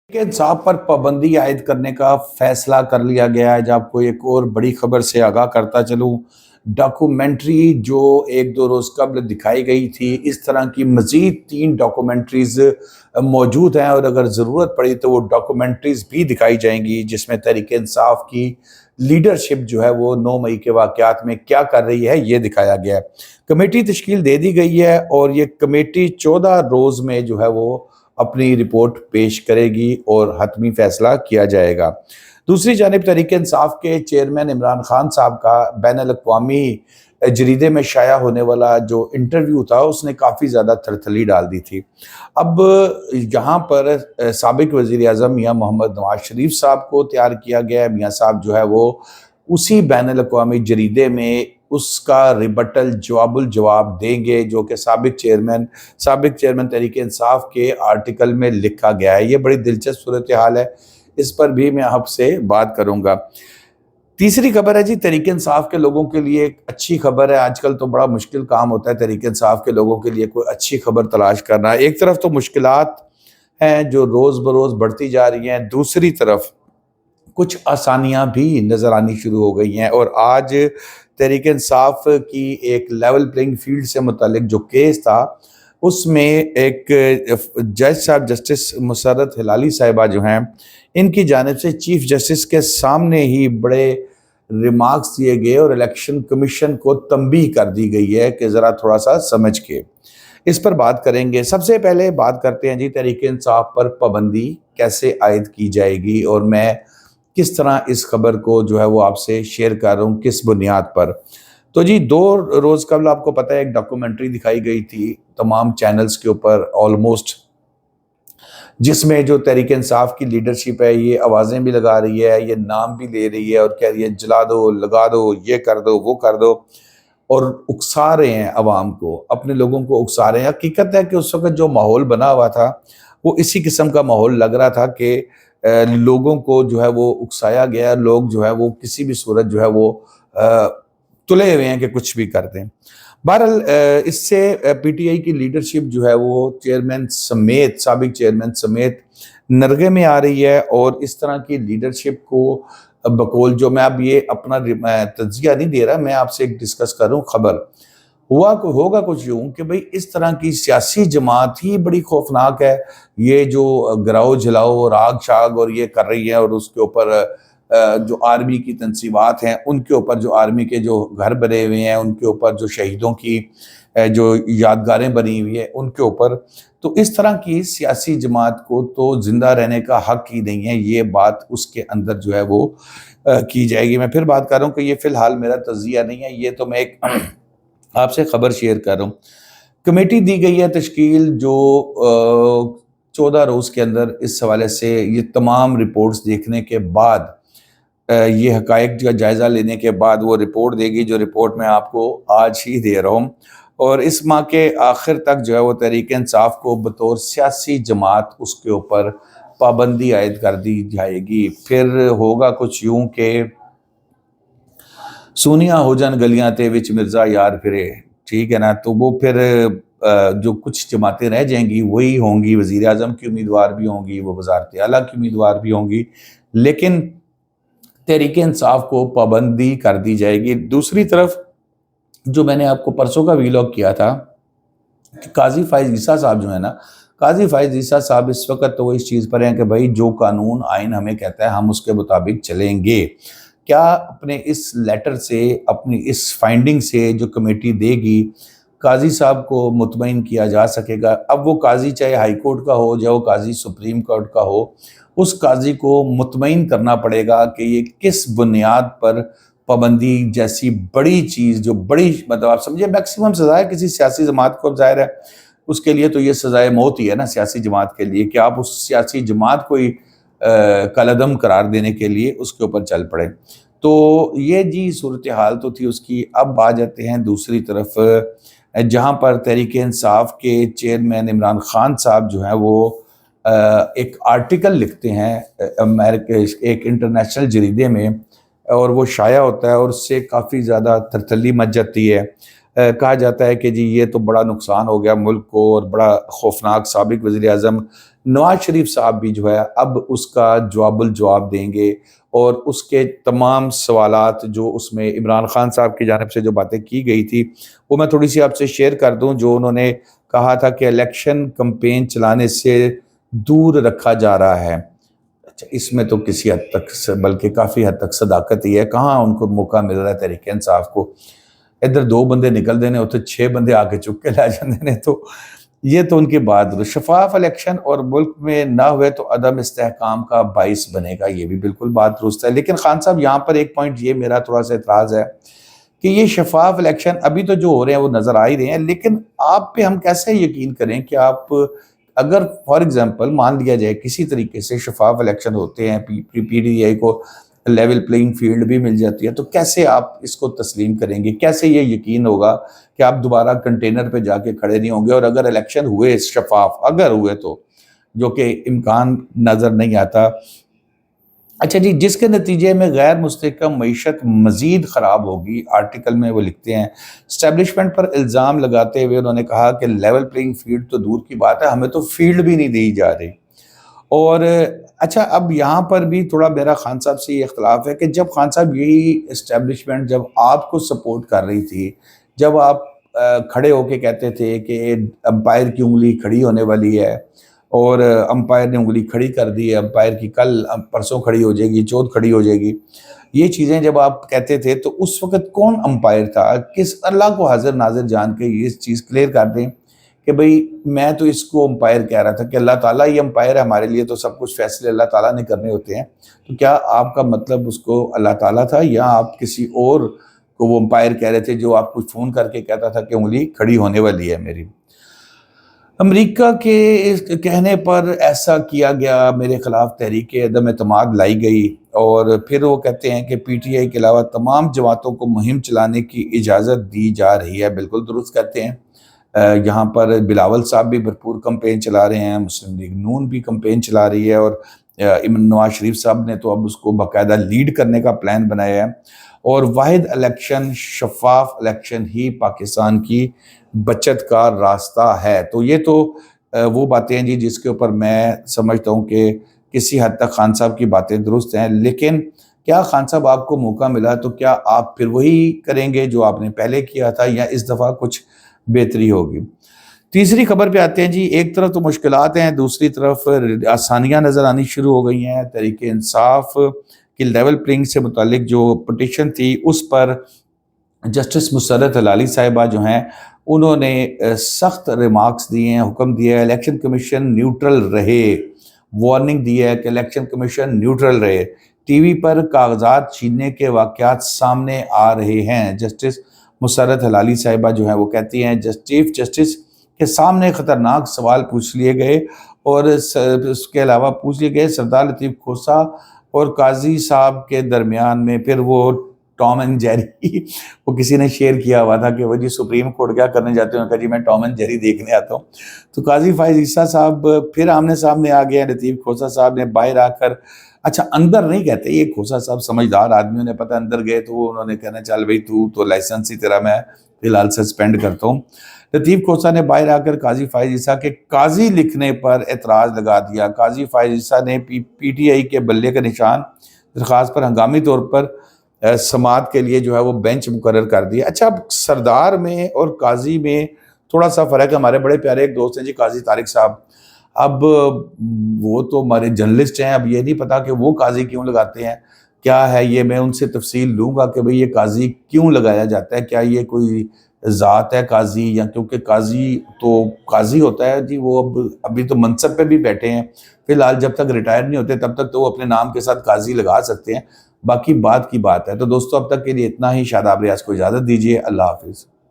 کہ انصاف پر پابندی عائد کرنے کا فیصلہ کر لیا گیا ہے۔ جب کوئی ایک اور بڑی خبر سے آگاہ کرتا چلوں، ڈاکومنٹری جو ایک دو روز قبل دکھائی گئی تھی، اس طرح کی مزید 3 ڈاکومنٹریز موجود ہیں، اور اگر ضرورت پڑی تو وہ ڈاکومنٹریز بھی دکھائی جائیں گی، جس میں تحریک انصاف کی لیڈرشپ جو ہے وہ 9 مئی کے واقعات میں کیا کر رہی ہے یہ دکھایا گیا ہے۔ کمیٹی تشکیل دے دی گئی ہے، اور یہ کمیٹی 14 روز میں جو ہے وہ اپنی رپورٹ پیش کرے گی اور حتمی فیصلہ کیا جائے گا۔ دوسری جانب تحریک انصاف کے چیئرمین عمران خان صاحب کا بین الاقوامی جریدے میں شائع ہونے والا جو انٹرویو تھا، اس نے کافی زیادہ تھرتھلی ڈال دی تھی۔ اب یہاں پر سابق وزیر اعظم میاں محمد نواز شریف صاحب کو تیار کیا گیا ہے۔ میاں صاحب جو ہے وہ اسی بین الاقوامی جریدے میں اس کا ریبٹل جواب دیں گے، جو کہ سابق چیئرمین تحریک انصاف کے آرٹیکل میں لکھا گیا ہے۔ یہ بڑی دلچسپ صورتحال ہے، اس پر بھی میں آپ سے بات کروں گا۔ تیسری خبر ہے جی، تحریک انصاف کے لوگوں کے لیے ایک اچھی خبر ہے۔ آج کل تو بڑا مشکل کام ہوتا ہے تحریک انصاف کے لوگوں کے لیے کوئی اچھی خبر تلاش کرنا۔ ایک طرف تو مشکلات ہیں جو روز بروز بڑھتی جا رہی ہیں، دوسری طرف کچھ آسانیاں بھی نظر آنی شروع ہو گئی ہیں، اور آج تحریک انصاف کی ایک لیول پلینگ فیلڈ سے متعلق جو کیس تھا، اس میں ایک جج صاحب جسٹس مسرت ہلالی صاحبہ جو ہیں، ان کی جانب سے چیف جسٹس کے سامنے ہی بڑے ریمارکس دیے گئے، اور الیکشن کمیشن کو تنبیہ کر دی گئی ہے کہ ذرا تھوڑا سا سمجھ کے اس پر بات کریں گے۔ سب سے پہلے بات کرتے ہیں جی، تحریک انصاف پر پابندی کیسے عائد کی جائے گی، اور میں کس طرح اس خبر کو جو ہے وہ آپ سے شیئر کر رہا ہوں، کس بنیاد پر۔ تو جی 2 روز قبل آپ کو پتہ ہے ایک ڈاکومنٹری دکھائی گئی تھی تمام چینلز کے اوپر آلموسٹ، جس میں جو تحریک انصاف کی لیڈرشپ ہے یہ آوازیں بھی لگا رہی ہے، یہ نام بھی لے رہی ہے، اور کہہ رہی ہے جلا دو، لگا دو، یہ کر دو، وہ کر دو، اور اکسا رہے ہیں عوام کو، اپنے لوگوں کو اکسا رہے ہیں۔ حقیقت ہے کہ اس وقت جو ماحول بنا ہوا تھا وہ اسی قسم کا ماحول لگ رہا تھا کہ لوگوں کو جو ہے وہ اکسایا گیا، لوگ جو ہے وہ کسی بھی صورت جو ہے وہ تلے ہوئے ہیں کہ کچھ بھی کر دیں۔ بہرحال اس سے پی ٹی آئی کی لیڈرشپ جو ہے وہ سابق چیئرمین سمیت نرغے میں آ رہی ہے، اور اس طرح کی لیڈرشپ کو بقول جو میں اب یہ اپنا تجزیہ نہیں دے رہا، میں آپ سے ایک ڈسکس کروں خبر ہوگا کچھ یوں کہ بھئی اس طرح کی سیاسی جماعت ہی بڑی خوفناک ہے، یہ جو گراؤ جلاؤ اور آگ شاگ اور یہ کر رہی ہے، اور اس کے اوپر جو آرمی کی تنصیبات ہیں ان کے اوپر، جو آرمی کے جو گھر بنے ہوئے ہیں ان کے اوپر، جو شہیدوں کی جو یادگاریں بنی ہوئی ہیں ان کے اوپر، تو اس طرح کی سیاسی جماعت کو تو زندہ رہنے کا حق ہی نہیں ہے۔ یہ بات اس کے اندر جو ہے وہ کی جائے گی۔ میں پھر بات کر رہا ہوں کہ یہ فی الحال میرا تجزیہ نہیں ہے، یہ تو میں ایک آپ سے خبر شیئر کر رہا ہوں۔ کمیٹی دی گئی ہے تشکیل جو 14 روز کے اندر اس حوالے سے یہ تمام رپورٹس دیکھنے کے بعد، یہ حقائق کا جائزہ لینے کے بعد وہ رپورٹ دے گی، جو رپورٹ میں آپ کو آج ہی دے رہا ہوں، اور اس ماہ کے آخر تک جو ہے وہ تحریک انصاف کو بطور سیاسی جماعت اس کے اوپر پابندی عائد کر دی جائے گی۔ پھر ہوگا کچھ یوں کہ سونیاں ہو جان گلیاں تے وچ مرزا یار پھرے، ٹھیک ہے نا، تو وہ پھر جو کچھ جماعتیں رہ جائیں گی وہی ہوں گی، وزیر اعظم کی امیدوار بھی ہوں گی، وہ وزارت اعلیٰ کی امیدوار بھی ہوں گی، لیکن تحریک انصاف کو پابندی کر دی جائے گی۔ دوسری طرف جو میں نے آپ کو پرسوں کا ویلاگ کیا تھا کہ قاضی فائز عیسیٰ صاحب جو ہے نا، قاضی فائز عیسیٰ صاحب اس وقت تو وہ اس چیز پر ہیں کہ بھائی جو قانون آئین ہمیں کہتا ہے ہم اس کے مطابق چلیں گے۔ کیا اپنے اس لیٹر سے، اپنی اس فائنڈنگ سے جو کمیٹی دے گی، قاضی صاحب کو مطمئن کیا جا سکے گا؟ اب وہ قاضی چاہے ہائی کورٹ کا ہو یا وہ قاضی سپریم کورٹ کا ہو، اس قاضی کو مطمئن کرنا پڑے گا کہ یہ کس بنیاد پر پابندی جیسی بڑی چیز، جو بڑی مطلب آپ سمجھے میکسیمم سزا ہے کسی سیاسی جماعت کو، ظاہر ہے اس کے لیے تو یہ سزائے موت ہی ہے نا سیاسی جماعت کے لیے، کہ آپ اس سیاسی جماعت کو ہی کالعدم قرار دینے کے لیے اس کے اوپر چل پڑے۔ تو یہ جی صورتحال تو تھی اس کی۔ اب آ جاتے ہیں دوسری طرف، جہاں پر تحریک انصاف کے چیئرمین عمران خان صاحب جو ہیں وہ ایک آرٹیکل لکھتے ہیں ایک انٹرنیشنل جریدے میں، اور وہ شائع ہوتا ہے، اور اس سے کافی زیادہ ترتلی مچ جاتی ہے۔ کہا جاتا ہے کہ جی یہ تو بڑا نقصان ہو گیا ملک کو، اور بڑا خوفناک، سابق وزیر اعظم نواز شریف صاحب بھی جو ہے اب اس کا جواب الجواب دیں گے، اور اس کے تمام سوالات جو اس میں عمران خان صاحب کی جانب سے جو باتیں کی گئی تھی وہ میں تھوڑی سی آپ سے شیئر کر دوں. جو انہوں نے کہا تھا کہ الیکشن کمپین چلانے سے دور رکھا جا رہا ہے. اچھا، اس میں تو کسی حد تک بلکہ کافی حد تک صداقت ہی ہے. کہاں ان کو موقع مل رہا ہے تحریک انصاف کو؟ ادھر 2 بندے نکل دینے ہوتے، 6 بندے آ کے چک کے لے جاندے نے. تو یہ تو ان کی بات شفاف الیکشن اور ملک میں نہ ہوئے تو عدم استحکام کا باعث بنے گا، یہ بھی بالکل بات درست ہے. لیکن خان صاحب یہاں پر ایک پوائنٹ یہ میرا تھوڑا سا اعتراض ہے کہ یہ شفاف الیکشن ابھی تو جو ہو رہے ہیں وہ نظر آ ہی رہے ہیں، لیکن آپ پہ ہم کیسے یقین کریں کہ آپ اگر فار ایگزامپل مان لیا جائے کسی طریقے سے شفاف الیکشن ہوتے ہیں، پی ڈی آئی کو لیول پلینگ فیلڈ بھی مل جاتی ہے، تو کیسے آپ اس کو تسلیم کریں گے؟ کیسے یہ یقین ہوگا کہ آپ دوبارہ کنٹینر پہ جا کے کھڑے نہیں ہوں گے؟ اور اگر الیکشن ہوئے شفاف، اگر ہوئے تو، جو کہ امکان نظر نہیں آتا. اچھا جی، جس کے نتیجے میں غیر مستحکم معیشت مزید خراب ہوگی. آرٹیکل میں وہ لکھتے ہیں اسٹیبلشمنٹ پر الزام لگاتے ہوئے انہوں نے کہا کہ لیول پلینگ فیلڈ تو دور کی بات ہے، ہمیں تو فیلڈ بھی نہیں دی جا رہی. اور اچھا، اب یہاں پر بھی تھوڑا میرا خان صاحب سے یہ اختلاف ہے کہ جب خان صاحب یہی اسٹیبلشمنٹ جب آپ کو سپورٹ کر رہی تھی، جب آپ کھڑے ہو کے کہتے تھے کہ امپائر کی انگلی کھڑی ہونے والی ہے، اور امپائر نے انگلی کھڑی کر دی ہے، امپائر کی کل پرسوں کھڑی ہو جائے گی، چوتھ کھڑی ہو جائے گی، یہ چیزیں جب آپ کہتے تھے تو اس وقت کون امپائر تھا؟ کس اللہ کو حاضر ناظر جان کے یہ چیز کلیئر کر دیں کہ بھئی میں تو اس کو امپائر کہہ رہا تھا کہ اللہ تعالیٰ یہ امپائر ہے ہمارے لیے، تو سب کچھ فیصلے اللہ تعالیٰ نے کرنے ہوتے ہیں. تو کیا آپ کا مطلب اس کو اللہ تعالیٰ تھا، یا آپ کسی اور کو وہ امپائر کہہ رہے تھے جو آپ کو فون کر کے کہتا تھا کہ انگلی کھڑی ہونے والی ہے میری؟ امریکہ کے اس کہنے پر ایسا کیا گیا، میرے خلاف تحریک عدم اعتماد لائی گئی، اور پھر وہ کہتے ہیں کہ پی ٹی آئی کے علاوہ تمام جماعتوں کو مہم چلانے کی اجازت دی جا رہی ہے. بالکل درست کہتے ہیں. یہاں پر بلاول صاحب بھی بھرپور کمپین چلا رہے ہیں، مسلم لیگ نون بھی کمپین چلا رہی ہے، اور نواز شریف صاحب نے تو اب اس کو باقاعدہ لیڈ کرنے کا پلان بنایا ہے. اور واحد الیکشن، شفاف الیکشن ہی پاکستان کی بچت کا راستہ ہے. تو یہ تو وہ باتیں ہیں جی جس کے اوپر میں سمجھتا ہوں کہ کسی حد تک خان صاحب کی باتیں درست ہیں. لیکن کیا خان صاحب آپ کو موقع ملا تو کیا آپ پھر وہی کریں گے جو آپ نے پہلے کیا تھا، یا اس دفعہ کچھ بہتری ہوگی؟ تیسری خبر پہ آتے ہیں جی. ایک طرف تو مشکلات ہیں، دوسری طرف آسانیاں نظر آنی شروع ہو گئی ہیں. تحریک انصاف کی لیول پلینگ سے متعلق جو پٹیشن تھی اس پر جسٹس مسرت ہلالی صاحبہ جو ہیں انہوں نے سخت ریمارکس دیے ہیں، حکم دیا ہے الیکشن کمیشن نیوٹرل رہے، وارننگ دی ہے کہ الیکشن کمیشن نیوٹرل رہے. ٹی وی پر کاغذات چھیننے کے واقعات سامنے آ رہے ہیں. جسٹس مسرت ہلالی صاحبہ جو ہیں وہ کہتی ہیں چیف جسٹس کے سامنے خطرناک سوال پوچھ لیے گئے، اور اس کے علاوہ پوچھ لیے گئے سردار لطیف کھوسہ اور قاضی صاحب کے درمیان میں. پھر وہ ٹام اینڈ جیری وہ کسی نے شیئر کیا ہوا تھا کہ وہ جی سپریم کورٹ کیا کرنے جاتے ہیں، کہا جی میں ٹام اینڈ جیری دیکھنے آتا ہوں. تو قاضی فائز عیسیٰ صاحب پھر آمنے سامنے آ گئے. لطیف کھوسہ صاحب نے باہر آ کر، اچھا اندر نہیں کہتے، یہ کھوسہ صاحب سمجھدار آدمیوں نے پتہ اندر گئے تو انہوں نے کہنا چل بھئی تو لائسنس ہی تیرا میں فی الحال سسپینڈ کرتا ہوں. لطیف کھوسہ نے باہر آ کر قاضی فائز عیسیٰ کے قاضی لکھنے پر اعتراض لگا دیا. قاضی فائز عیسیٰ نے پی ٹی آئی کے بلے کا نشان درخواست پر ہنگامی طور پر سماعت کے لیے جو ہے وہ بینچ مقرر کر دیا. اچھا، اب سردار میں اور قاضی میں تھوڑا سا فرق ہے. ہمارے بڑے پیارے ایک دوست ہیں جی قاضی طارق صاحب، اب وہ تو ہمارے جرنلسٹ ہیں، اب یہ نہیں پتا کہ وہ قاضی کیوں لگاتے ہیں، کیا ہے یہ میں ان سے تفصیل لوں گا کہ بھئی یہ قاضی کیوں لگایا جاتا ہے. کیا یہ کوئی ذات ہے قاضی، یا کیونکہ قاضی تو قاضی ہوتا ہے جی، وہ ابھی تو منصب پہ بھی بیٹھے ہیں فی الحال، جب تک ریٹائر نہیں ہوتے تب تک تو وہ اپنے نام کے ساتھ قاضی لگا سکتے ہیں، باقی بات کی بات ہے. تو دوستو اب تک کے لیے اتنا ہی. شاداب ریاض کو اجازت دیجیے. اللہ حافظ.